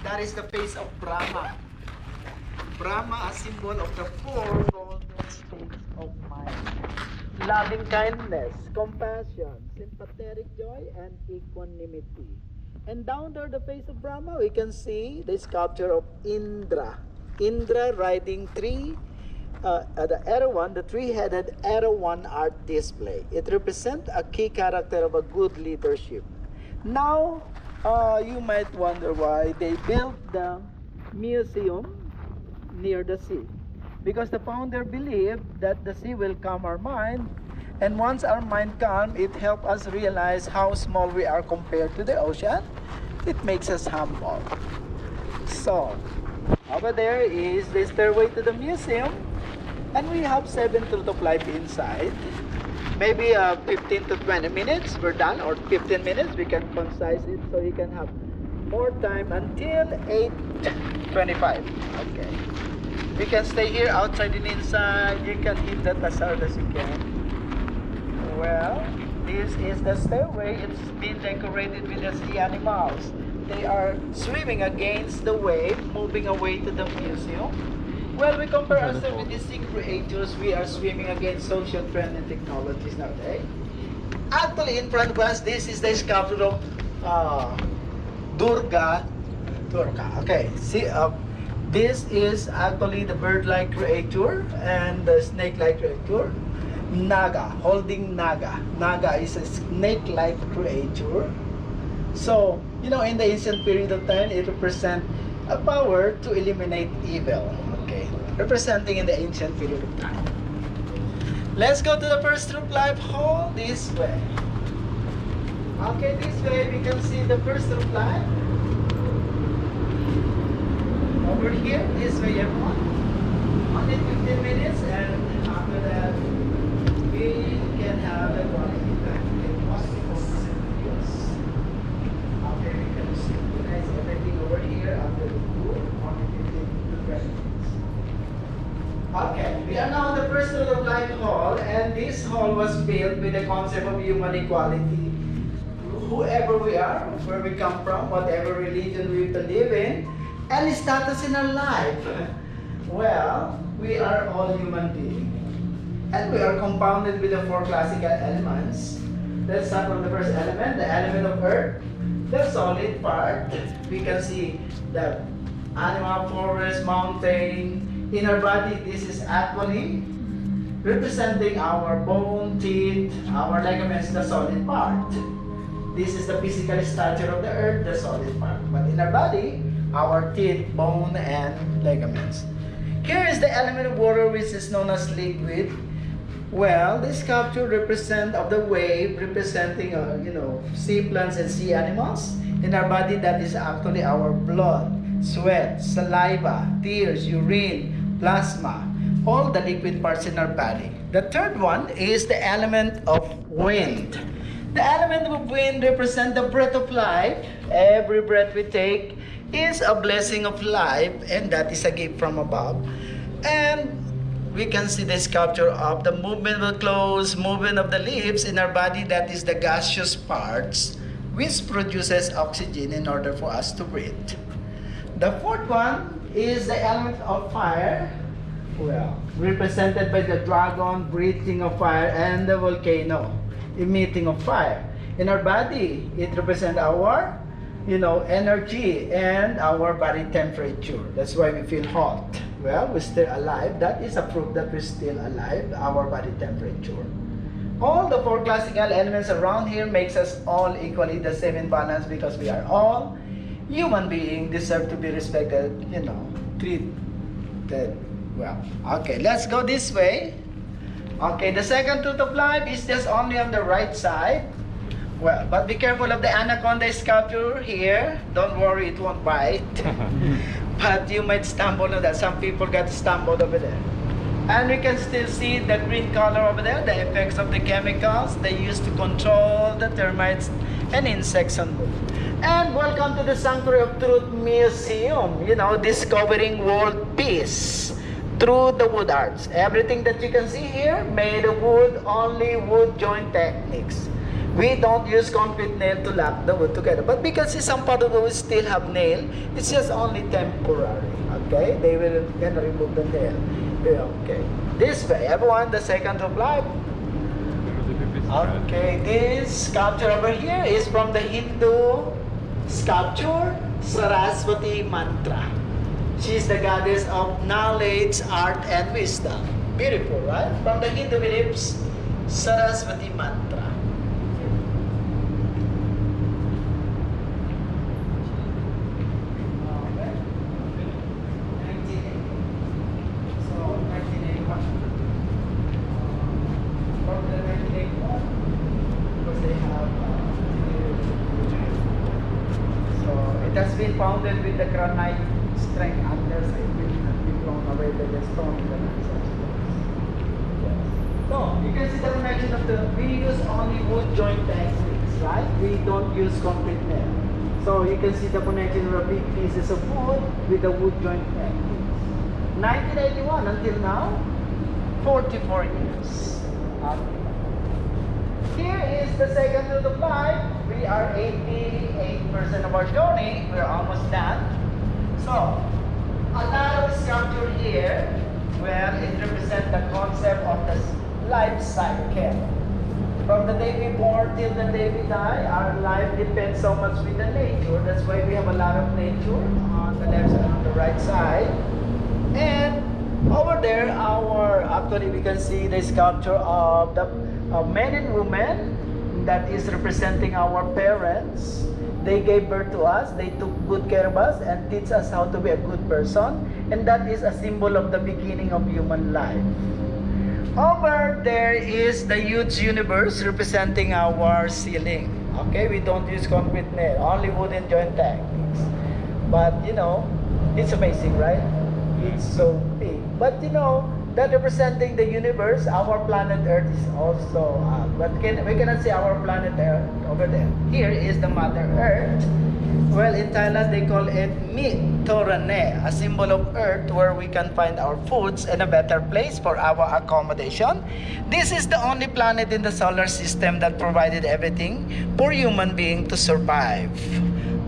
That is the face of Brahma. Brahma, a symbol of the four golden states of mind. Loving kindness, compassion, sympathetic joy, and equanimity. And down there, the face of Brahma, we can see the sculpture of Indra. Indra riding the arrow one, the three-headed arrow one art display. It represents a key character of a good leadership. Now, you might wonder why they built the museum near the sea. Because the founder believed that the sea will calm our mind, and once our mind calm, it helps us realize how small we are compared to the ocean. It makes us humble. So, over there is the stairway to the museum, and we have 7 truth of life inside. Maybe 15 to 20 minutes, we're done, or 15 minutes, we can concise it so you can have more time until 8:25. Okay. You can stay here, outside and inside. You can hit that as hard as you can. Well, this is the stairway. It's been decorated with the sea animals. They are swimming against the wave, moving away to the museum. Well, we compare ourselves with these sea creatures. We are swimming against social trend and technologies nowadays. Actually, in front of us, this is the sculpture of Durga. Okay, see, this is actually the bird-like creature and the snake-like creature. Naga, holding Naga. Naga is a snake-like creature. So, you know, in the ancient period of time, it represents a power to eliminate evil. Okay, representing in the ancient period of time. Let's go to the first truth life hall this way. Okay, this way we can see the first truth life. Over here, this way everyone. Only 15 minutes, and after that, we can have a quality time. Okay, we can synchronize everything over here after the tour, only 15 to 20 minutes. Okay, we are now in the first truth of life hall, and this hall was built with the concept of human equality. Whoever we are, where we come from, whatever religion we believe in, and status in our life. Well, we are all human beings. And we are compounded with the 4 classical elements. Let's start from the first element, the element of earth, the solid part. We can see the animal, forest, mountain. In our body, this is actually representing our bone, teeth, our ligaments, the solid part. This is the physical structure of the earth, the solid part. But in our body, our teeth, bone, and ligaments. Here is the element of water, which is known as liquid. Well, this sculpture represents of the wave, representing sea plants and sea animals. In our body, that is actually our blood, sweat, saliva, tears, urine, plasma, all the liquid parts in our body. The third one is the element of wind. The element of wind represents the breath of life. Every breath we take is a blessing of life, and that is a gift from above. And we can see the sculpture of the movement of the clothes, movement of the leaves in our body, that is the gaseous parts, which produces oxygen in order for us to breathe. The fourth one is the element of fire, well, represented by the dragon breathing of fire and the volcano emitting of fire. In our body, it represents our energy and our body temperature. That's why we feel hot. Well, we're still alive. That is a proof that we're still alive, our body temperature. All the 4 classical elements around here makes us all equally the same in balance, because we are all human beings, deserve to be respected, treated well. Okay, let's go this way. Okay, the second truth of life is just only on the right side. Well, but be careful of the anaconda sculpture here. Don't worry, it won't bite. But you might stumble on that. Some people got stumbled over there. And we can still see the green color over there, the effects of the chemicals they use to control the termites and insects on board. And welcome to the Sanctuary of Truth Museum, discovering world peace through the wood arts. Everything that you can see here, made of wood, only wood joint techniques. We don't use concrete nail to lock the wood together. But because some part of the wood still have nail, it's just only temporary. Okay? They will gonna remove the nail. Okay. This way, everyone, the second of life. Okay, this sculpture over here is from the Hindu sculpture, Saraswati Mantra. She is the goddess of knowledge, art, and wisdom. Beautiful, right? From the Hindu beliefs, Saraswati Mantra. It has been founded with the granite strength underside, which has been blown away by the stone in the landscape. So, you can see the connection of the, we use only wood joint techniques, right? We don't use concrete nail. So, you can see the connection of the big pieces of wood with the wood joint techniques. 1981 until now, 44 years. Here is the second to the life. We are 88% of our journey. We're almost done. So, another sculpture here, well, it represents the concept of the life cycle. From the day we born till the day we die, our life depends so much with the nature. That's why we have a lot of nature on the left and on the right side. And over there, actually we can see the sculpture of the men and women that is representing our parents. They gave birth to us, they took good care of us and teach us how to be a good person, and that is a symbol of the beginning of human life. Over there is the huge universe representing our ceiling. Okay, we don't use concrete nail, only wooden joint techniques. But you know, it's amazing, right? It's so big. But you know, that representing the universe, our planet Earth is also, but we cannot see our planet Earth over there. Here is the Mother Earth. Well, in Thailand, they call it Torane, a symbol of Earth where we can find our foods and a better place for our accommodation. This is the only planet in the solar system that provided everything for human being to survive.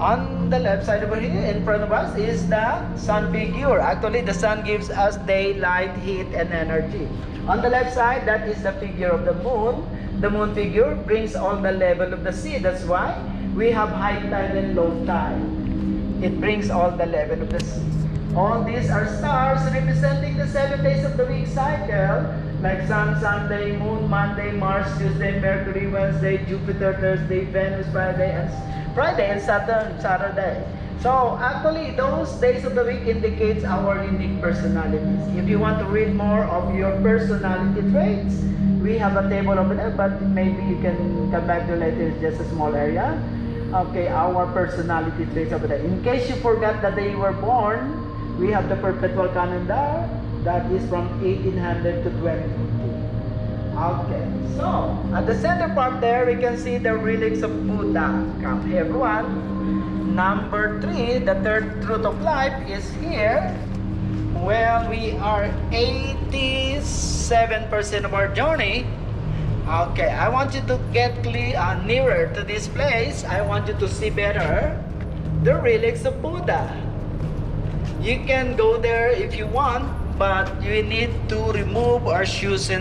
On the left side over here, in front of us, is the sun figure. Actually, the sun gives us daylight, heat, and energy. On the left side, that is the figure of the moon. The moon figure brings all the level of the sea. That's why we have high tide and low tide. It brings all the level of the sea. All these are stars representing the 7 days of the week cycle, like Sun, Sunday, Moon, Monday, Mars, Tuesday, Mercury, Wednesday, Jupiter, Thursday, Venus, Friday, and Saturn, Saturday. So actually, those days of the week indicates our unique personalities. If you want to read more of your personality traits, we have a table over there, but maybe you can come back to later. It's just a small area. Okay, our personality traits over there. In case you forgot the day you were born, we have the perpetual calendar that is from 1800 to 2050. Okay, so at the center part there, we can see the relics of Buddha. Come here, everyone. Number 3, the third truth of life is here. Well, we are 87% of our journey. Okay, I want you to get nearer to this place. I want you to see better the relics of Buddha. You can go there if you want, but you need to remove our shoes and